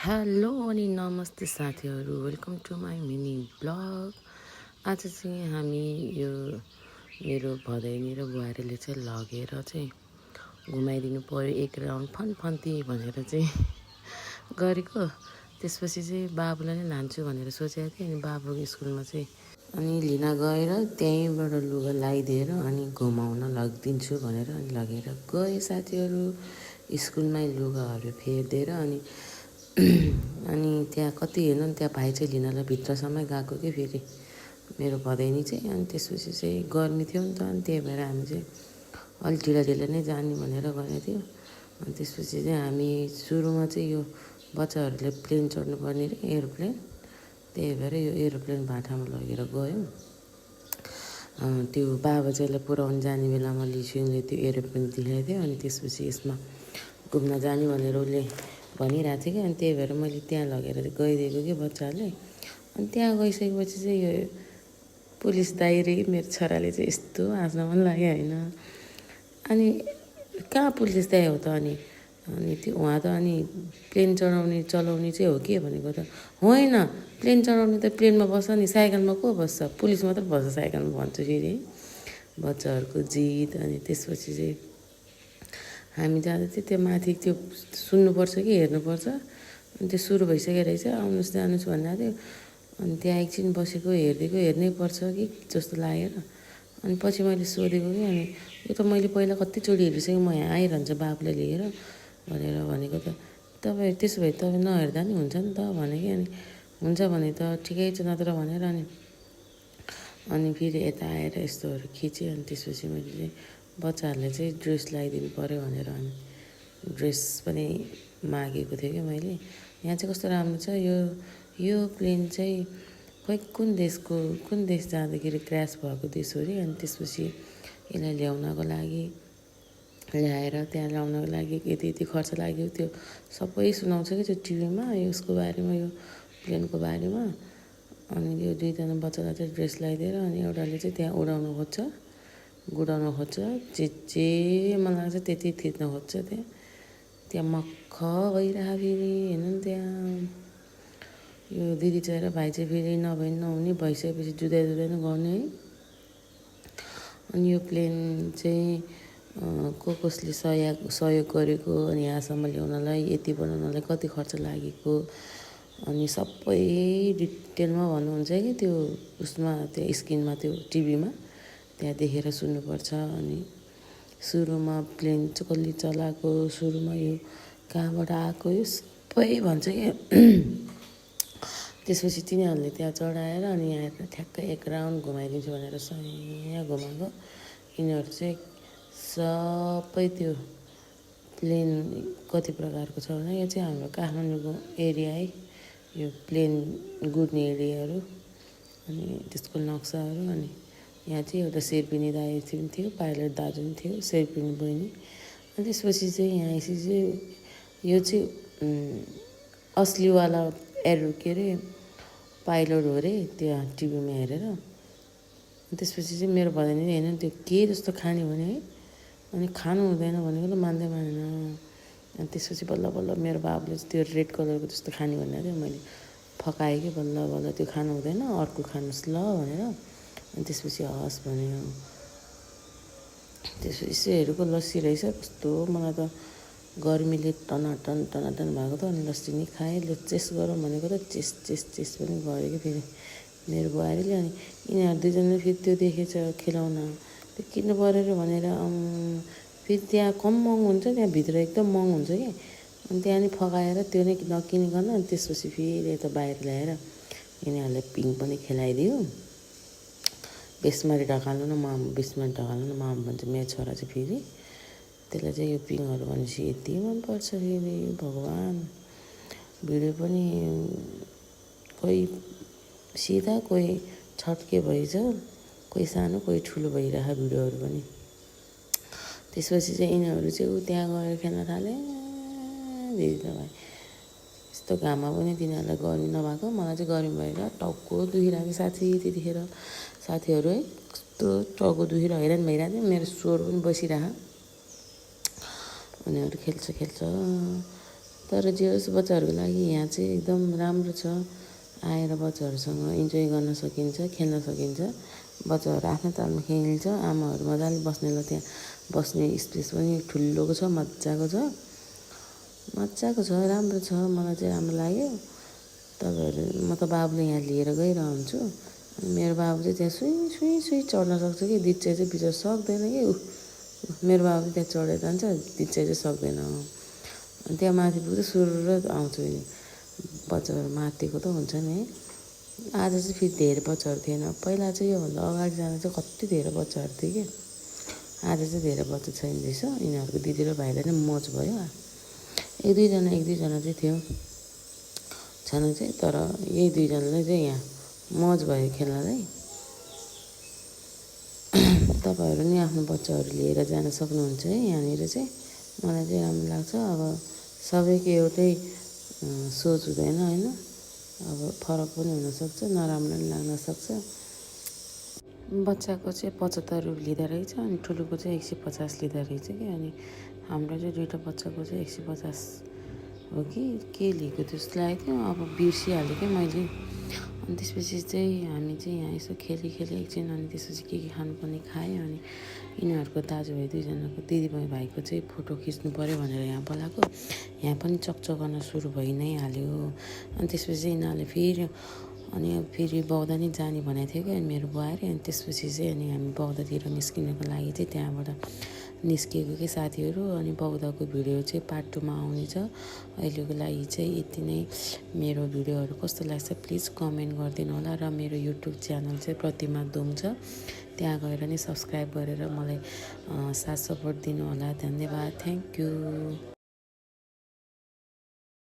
Hello अनि नमस्ते साथीहरू, welcome to my mini blog. आज चाहिँ हामी यो मेरो भदैनी र बुहारीले चाहिँ लगेर चाहिँ घुमाइदिनु पऱ्यो एक राउन्ड फन्ती भनेर चाहिँ गरेको। त्यसपछि चाहिँ बाबुलाई नै लान्छु भनेर सोचेको थिएँ। अनि बाबुको स्कुलमा चाहिँ अनि लिन गएर त्यहीँबाट लुगा लगाइदिएर अनि घुमाउन लगिदिन्छु भनेर अनि लगेर गएँ साथीहरू। स्कुलमै लुगाहरू फेरिदिएर अनि त्यहाँ कति हेर्नु नि त्यहाँ भाइ चाहिँ लिनलाई भित्रसम्मै गएको कि फेरि मेरो भदैनी चाहिँ। अनि त्यसपछि चाहिँ गर्मी थियो नि त, अनि त्यही भएर हामी चाहिँ अलिक ढिला नै जाने भनेर गएको थियो। अनि त्यसपछि चाहिँ हामी सुरुमा चाहिँ यो बच्चाहरूले प्लेन चढ्नुपर्ने रे एरोप्लेन, त्यही भएर यो एरोप्लेन भाटामा लगेर गयौँ। त्यो बाबा चाहिँलाई पुऱ्याउनु जाने बेलामा लिसुङले त्यो एरोप्लेन देखाएको थियो। अनि त्यसपछि यसमा घुम्न जाने भनेर उसले भनिरहेको थियो कि, अनि त्यही भएर मैले त्यहाँ लगेर गइदिएको कि बच्चाहरूले। अनि त्यहाँ गइसकेपछि चाहिँ यो पुलिस दाइ रे मेरो छोराले चाहिँ यस्तो हाँस्न मन लाग्यो होइन। अनि कहाँ पुलिस दाइ हो त? अनि त्यो उहाँ त अनि प्लेन चलाउने चाहिँ हो कि भनेको त होइन। प्लेन चढाउने त प्लेनमा बस्छ नि, साइकलमा को बस्छ? पुलिस मात्र बस्छ साइकलमा भन्छु फेरि बच्चाहरूको जिद। अनि त्यसपछि चाहिँ हामी जाँदा चाहिँ त्यो माथि त्यो सुन्नुपर्छ कि हेर्नुपर्छ। अनि त्यो सुरु भइसकेको रहेछ, आउनुहोस् जानुहोस् भन्दा थियो। अनि त्यहाँ एकछिन बसेको हेर्नै पर्छ कि जस्तो लागेर। अनि पछि मैले सोधेको कि, अनि यो त मैले पहिला कतिचोटि हेरिसकेँ, म यहाँ आइरहन्छ बाबुलाई लिएर भनेर भनेको त। तपाईँ त्यसो भए तपाईँ नहेर्दा नि हुन्छ नि त भने कि। अनि हुन्छ भने त ठिकै छ नत्र भनेर अनि फेरि यता आएर यस्तोहरू खिचेँ। अनि त्यसपछि मैले चाहिँ बच्चाहरूलाई चाहिँ ड्रेस लगाइदिनु पऱ्यो भनेर अनि ड्रेस पनि मागेको थिएँ कि मैले। यहाँ चाहिँ कस्तो राम्रो छ यो प्लेन चाहिँ खोइ कुन देश जाँदाखेरि क्र्यास भएको देश हो अरे। अनि त्यसपछि यसलाई ल्याएर त्यहाँ ल्याउनको लागि यति खर्च लाग्यो त्यो सबै सुनाउँछ कि त्यो टिभीमा यसको बारेमा, यो प्लेनको बारेमा। अनि यो दुईजना बच्चालाई चाहिँ ड्रेस लगाइदिएर अनि एउटाले चाहिँ त्यहाँ गुडाउन खोज्छ मलाई लाग्छ त्यति थिच्न खोज्छ। त्यहाँ मक्ख भइरह फेरि हेर्नु नि त्यहाँ यो दिदी चाहिँ र भाइ चाहिँ फेरि नभए नहुने भइसकेपछि जुदाइ नै गर्ने है। अनि यो प्लेन चाहिँ कसले सहयोग गरेको, अनि यहाँसम्म ल्याउनलाई यति बनाउनलाई कति खर्च लागेको, अनि सबै डिटेलमा भन्नुहुन्छ कि त्यो उसमा त्यो स्क्रिनमा त्यो टिभीमा त्यहाँ देखेर सुन्नुपर्छ। अनि सुरुमा प्लेन चाहिँ कसले चलाएको, सुरुमा यो कहाँबाट आएको, यो सबै भन्छ कि। त्यसपछि तिनीहरूले त्यहाँ चढाएर अनि यहाँ ठ्याक्कै एक राउन्ड घुमाइदिन्छु भनेर यहाँ घुमाएको। यिनीहरू चाहिँ सबै त्यो प्लेन कति प्रकारको छ भने यो चाहिँ हाम्रो काठमाडौँको एरिया है, यो प्लेन गुड्ने एरियाहरू अनि त्यसको नक्साहरू। अनि यहाँ चाहिँ एउटा शेर्पिनी दाइ थियो, पाइलट दाजु पनि थियो, शेर्पिनी बहिनी। अनि त्यसपछि चाहिँ यहाँ यसरी चाहिँ यो चाहिँ असलीवाला के अरे पाइलट हो अरे त्यहाँ टिभीमा हेरेर। अनि त्यसपछि चाहिँ मेरो भदैनी होइन त्यो के जस्तो खाने भने है, अनि खानु हुँदैन भनेको त मानेन। अनि त्यसपछि बल्ल मेरो बाबुले चाहिँ त्यो रेड कलरको जस्तो खाने भनेको थियो। मैले फकाएँ कि बल्ल त्यो खानु हुँदैन, अर्को खानुहोस् ल भनेर। अनि त्यसपछि हस् भन्यो। त्यसपछि यसो हेरेको लस्सी रहेछ कस्तो, मलाई त गर्मीले टनाटन भएको त। अनि लस्सी नि खाएँ, चेस गरौँ भनेको त चेस पनि गरेँ कि फेरि मेरो बुहारीले। अनि यिनीहरू दुईजनाले फेरि त्यो देखेछ खेलाउन, त्यो किन्नु पऱ्यो अरे भनेर फेरि त्यहाँ कम महँगो हुन्छ, त्यहाँ भित्र एकदम महँगो हुन्छ कि। अनि त्यहाँ नि फकाएर त्यो नै नकिनिकन अनि त्यसपछि फेरि यता बाहिर ल्याएर यिनीहरूलाई पिङ पनि खेलाइदियो। बेसमारी ढकाल्नु न माम भन्छ मेरो छोरा चाहिँ फेरि। त्यसलाई चाहिँ यो पिङहरू भनेपछि यति मनपर्छ फेरि भगवान्। भिडियो पनि कोही सिधा कोही छट्के भइछ, कोही सानो कोही ठुलो भइरहेको भिडियोहरू पनि। त्यसपछि चाहिँ यिनीहरू चाहिँ त्यहाँ गएर खेल्न थाले। दिदी त भाइ यस्तो घाममा पनि तिनीहरूलाई गर्मी नभएको, मलाई चाहिँ गर्मी भएर टाउको दुखिरहेको साथी। त्यतिखेर साथीहरू है कस्तो टाउको दुखिरहेको हैरान भइरहेको थियो, मेरो स्वर पनि बसिरह। उनीहरू खेल्छ तर जे होस् बच्चाहरूको लागि यहाँ चाहिँ एकदम राम्रो छ। आएर बच्चाहरूसँग इन्जोय गर्न सकिन्छ, खेल्न सकिन्छ। बच्चाहरू आफ्नै तालमा खेल्छ। आमाहरू मजाले बस्नेलाई त्यहाँ बस्ने स्पेस पनि ठुलोको छ, मजाको छ। मजाको छ, राम्रो छ, मलाई चाहिँ राम्रो लाग्यो। तपाईँहरू म त बाबुले यहाँ लिएर गइरहन्छु। मेरो बाबु चाहिँ त्यहाँ सुई चढ्न सक्छ कि दिच्छे चाहिँ बिचरा सक्दैन कि मेरो बाबु चाहिँ त्यहाँ चढेर जान्छ, दिच्छे चाहिँ सक्दैन। अनि त्यहाँ माथि पुग्दै सुरुर आउँछु बच्चाहरू माथिको त हुन्छ नि है। आज चाहिँ फेरि धेरै बच्चाहरू थिएन। पहिला चाहिँ योभन्दा अगाडि जाँदा चाहिँ कति धेरै बच्चाहरू थियो कि आज चाहिँ धेरै बच्चा छैन रहेछ। यिनीहरूको दिदी र भाइलाई नै मौज भयो। एक दुईजना चाहिँ थियो छन चाहिँ, तर यही दुईजनाले चाहिँ यहाँ मौज भयो खेल्नलाई। तपाईँहरू नि आफ्नो बच्चाहरू लिएर जान सक्नुहुन्छ है यहाँनिर चाहिँ। मलाई चाहिँ राम्रो लाग्छ। अब सबैको एउटै सोच हुँदैन होइन, अब फरक पनि हुनसक्छ, नराम्रो पनि लाग्न सक्छ। बच्चाको चाहिँ 75 रुपियाँ लिँदो रहेछ अनि ठुलोको चाहिँ 150 लिँदो रहेछ कि। अनि हाम्रो चाहिँ दुइटा बच्चाको चाहिँ 150 हो कि के लिएको जस्तो लागेको थियो। अब बिर्सिहालेँ क्या मैले। अनि त्यसपछि चाहिँ हामी चाहिँ यहाँ यसो खेली एकछिन, अनि त्यसपछि के खानुपर्ने खायो। अनि यिनीहरूको दाजुभाइ दुईजनाको दिदीभाइ भाइको चाहिँ फोटो खिच्नु पऱ्यो भनेर यहाँ बोलाएको। यहाँ पनि चकचक गर्न सुरु भइ नै हाल्यो। अनि त्यसपछि यिनीहरूले फेरि बौद्ध नै जाने भनेको थियो कि। अनि मेरो बुहारी, अनि त्यसपछि चाहिँ अनि हामी बौद्धतिर निस्किनको लागि चाहिँ त्यहाँबाट निस्किएको कि साथीहरू। अनि बौद्धको भिडियो चाहिँ पार्ट 2 मा आउनेछ। अहिलेको लागि चाहिँ यति नै। मेरो भिडियोहरू कस्तो लाग्छ प्लिज कमेन्ट गरिदिनु होला। र मेरो युट्युब च्यानल चाहिँ प्रतिमा दोङ छ, त्यहाँ गएर नि सब्सक्राइब गरेर मलाई साथ सपोर्ट दिनु होला। धन्यवाद, थ्याङ्क यू।